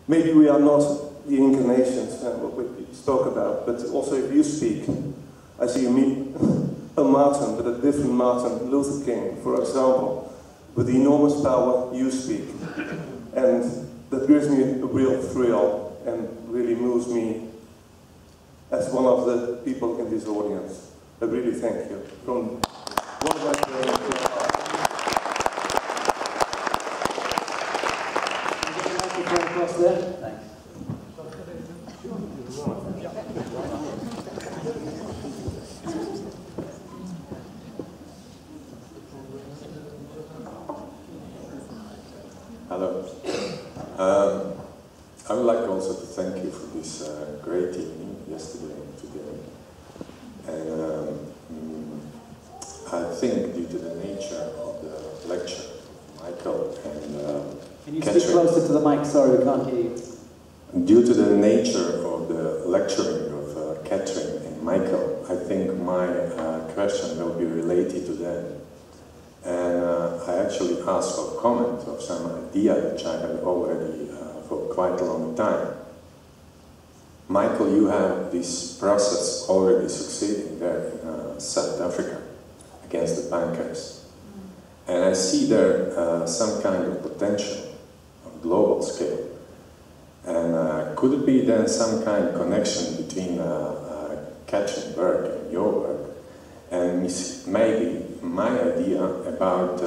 maybe we are not the incarnations what we spoke about, but also if you speak, I see you meet a Martin, but a different Martin Luther King, for example, with the enormous power you speak. And that gives me a real thrill and really moves me as one of the people in this audience. I really thank you. From one of my friends. Across there. Thanks. Hello. I would like also to thank you for this great evening yesterday and today. And I think due to the nature of the lecture, Michael and can you Catherine, speak closer to the mic? Sorry, we can't hear you. Due to the nature of the lecturing of Catherine and Michael, I think my question will be related to them. And I actually asked for comment of some idea which I have already for quite a long time. Michael, you have this process already succeeding there in South Africa against the bankers. And I see there some kind of potential on global scale. And could it be then some kind of connection between Catherine's work and your work? And maybe my idea about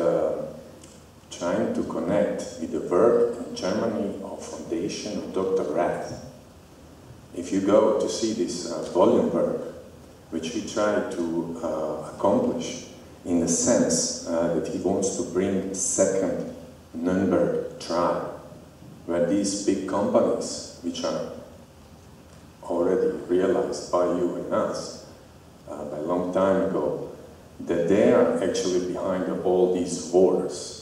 trying to connect with the work in Germany of Foundation of Dr. Rath. If you go to see this volume work, which we try to accomplish in the sense that he wants to bring second Nuremberg trial, where these big companies, which are already realized by you and us by a long time ago, that they are actually behind all these wars.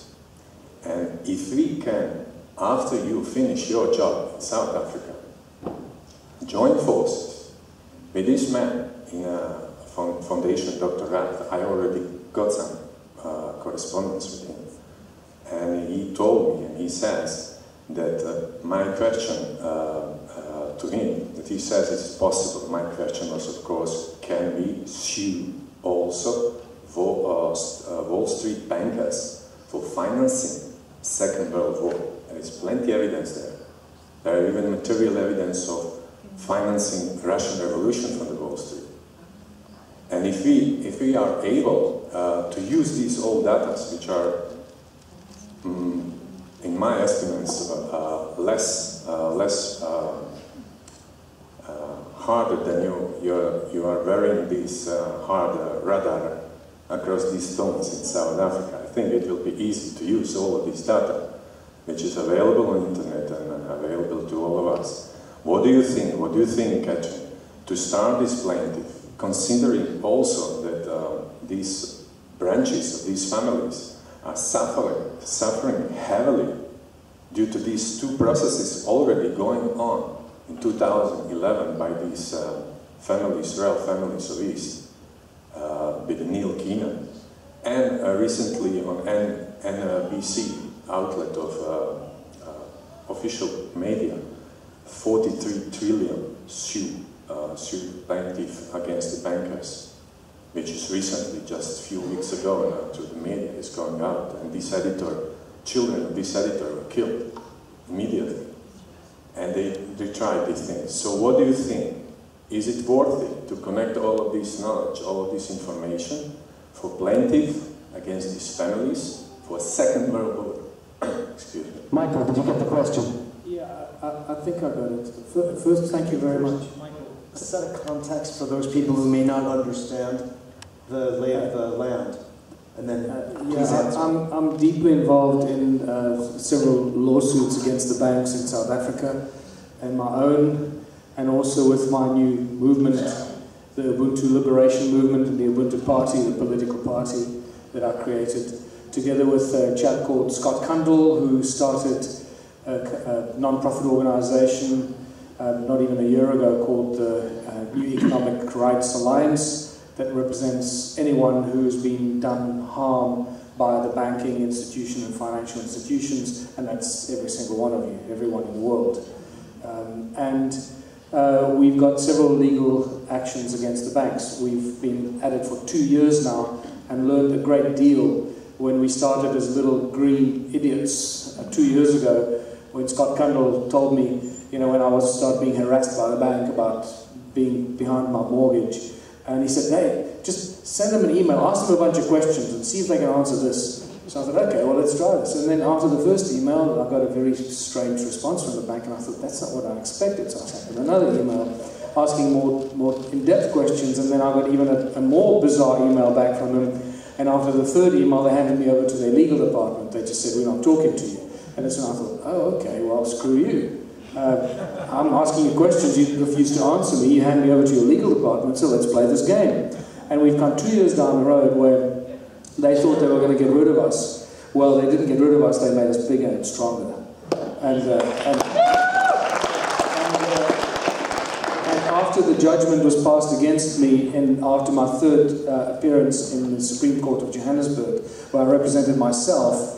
And if we can, after you finish your job in South Africa, join forces with this man in a Foundation Dr. Rath, I already got some correspondence with him. And he told me, and he says, that my question to him, that he says it's possible. My question was, of course, can we sue also Wall Street bankers for financing Second World War? There is plenty of evidence there. There are even material evidence of financing Russian Revolution from the Wall Street. And if we are able to use these old data, which are, in my estimates, less harder than you are wearing this hard radar across these stones in South Africa, I think it will be easy to use all of this data, which is available on the internet and available to all of us. What do you think? What do you think, Catherine, to start this plaintiff, considering also that these branches of these families are suffering heavily due to these two processes already going on in 2011 by these families, Israel families of East, with Neil Keenan, and recently on NBC outlet of official media, 43 trillion suit plaintiff against the bankers, which is recently, just a few weeks ago, to the media is going out, and this editor, children of this editor were killed immediately, and they tried these things. So what do you think? Is it worth it to connect all of this knowledge, all of this information for plaintiff against these families for a Second World War? Excuse me. Michael, did you get the question? Yeah, I think I got it. First, thank you very much. Michael, a set of context for those people who may not understand the lay of the land. And then please answer. I'm deeply involved in several lawsuits against the banks in South Africa, and my own, and also with my new movement, the Ubuntu Liberation Movement and the Ubuntu Party, the political party that I created, together with a chap called Scott Kundal, who started a non-profit organization not even a year ago called the New Economic Rights Alliance, that represents anyone who's been done harm by the banking institution and financial institutions, and that's every single one of you, everyone in the world. We've got several legal actions against the banks. We've been at it for 2 years now and learned a great deal when we started as little green idiots 2 years ago, when Scott Kundal told me, you know, when I started being harassed by the bank about being behind my mortgage. And he said, hey, just send them an email, ask them a bunch of questions and see if they can answer this. So I thought, okay, well, let's try this. And then after the first email, I got a very strange response from the bank, and I thought, that's not what I expected. So I sent them another email asking more in-depth questions, and then I got even a more bizarre email back from them. And after the third email, they handed me over to their legal department. They just said, we're not talking to you. And that's when I thought, oh, okay, well, screw you. I'm asking you questions, you refuse to answer me, you hand me over to your legal department, so let's play this game. And we've come 2 years down the road where they thought they were going to get rid of us. Well, they didn't get rid of us, they made us bigger and stronger. And after the judgment was passed against me, after my third appearance in the Supreme Court of Johannesburg, where I represented myself,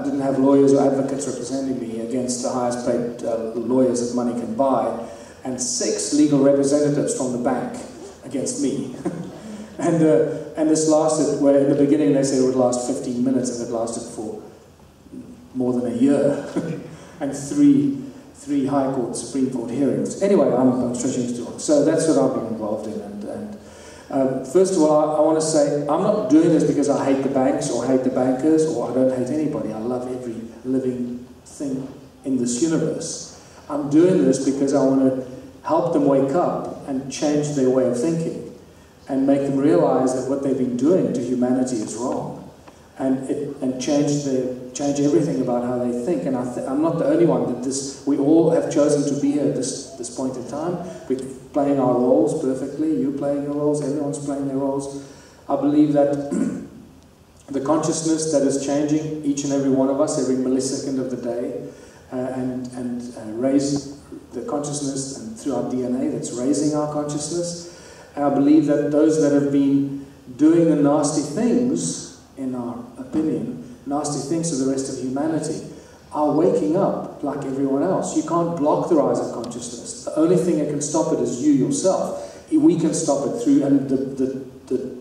didn't have lawyers or advocates representing me against the highest paid lawyers that money can buy, and 6 legal representatives from the bank against me. And this lasted, where in the beginning they said it would last 15 minutes, and it lasted for more than a year. And three High Court, Supreme Court hearings. Anyway, I'm stretching it too long. So that's what I've been involved in. First of all, I want to say, I'm not doing this because I hate the banks or hate the bankers, or I don't hate anybody. I love every living thing in this universe. I'm doing this because I want to help them wake up and change their way of thinking, and make them realize that what they've been doing to humanity is wrong, and change everything about how they think. And I'm not the only one that we all have chosen to be here at this point in time. We're playing our roles perfectly, you playing your roles, everyone's playing their roles. I believe that the consciousness that is changing each and every one of us every millisecond of the day, and raise the consciousness, and through our DNA that's raising our consciousness. And I believe that those that have been doing the nasty things, in our opinion, nasty things to the rest of humanity, are waking up like everyone else. You can't block the rise of consciousness. The only thing that can stop it is you yourself. We can stop it through, and the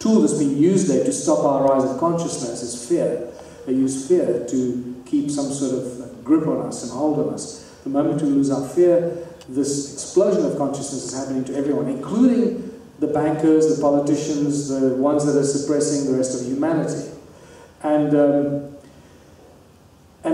tool that's been used there to stop our rise of consciousness is fear. They use fear to keep some sort of grip on us and hold on us. The moment we lose our fear, this explosion of consciousness is happening to everyone, including the bankers, the politicians, the ones that are suppressing the rest of humanity. And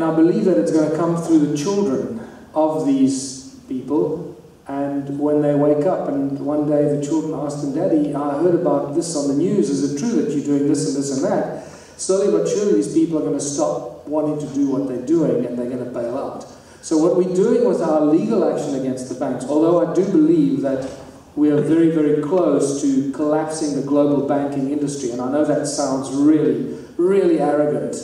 I believe that it's going to come through the children of these people. And when they wake up, and one day the children ask them, Daddy, I heard about this on the news. Is it true that you're doing this and this and that? Slowly but surely these people are going to stop wanting to do what they're doing, and they're going to bail out. So what we're doing with our legal action against the banks, although I do believe that we are very, very close to collapsing the global banking industry, and I know that sounds really, really arrogant.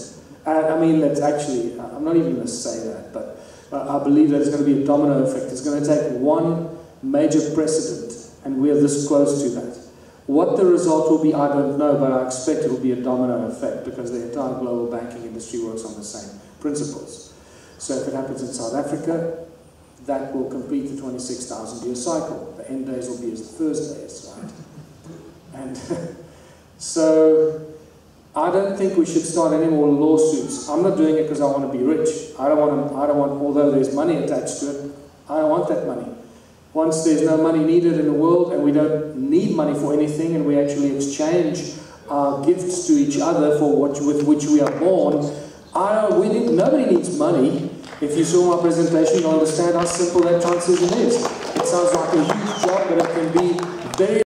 I mean, that's actually, I'm not even going to say that, but I believe that it's going to be a domino effect. It's going to take one major precedent, and we're this close to that. What the result will be, I don't know, but I expect it will be a domino effect, because the entire global banking industry works on the same principles. So if it happens in South Africa, that will complete the 26,000-year cycle. The end days will be as the first days, right? And so I don't think we should start any more lawsuits. I'm not doing it because I want to be rich. I don't want, although there's money attached to it, I don't want that money. Once there's no money needed in the world, and we don't need money for anything, and we actually exchange our gifts to each other with which we are born, nobody needs money. If you saw my presentation, you'll understand how simple that transition is. It sounds like a huge job, but it can be very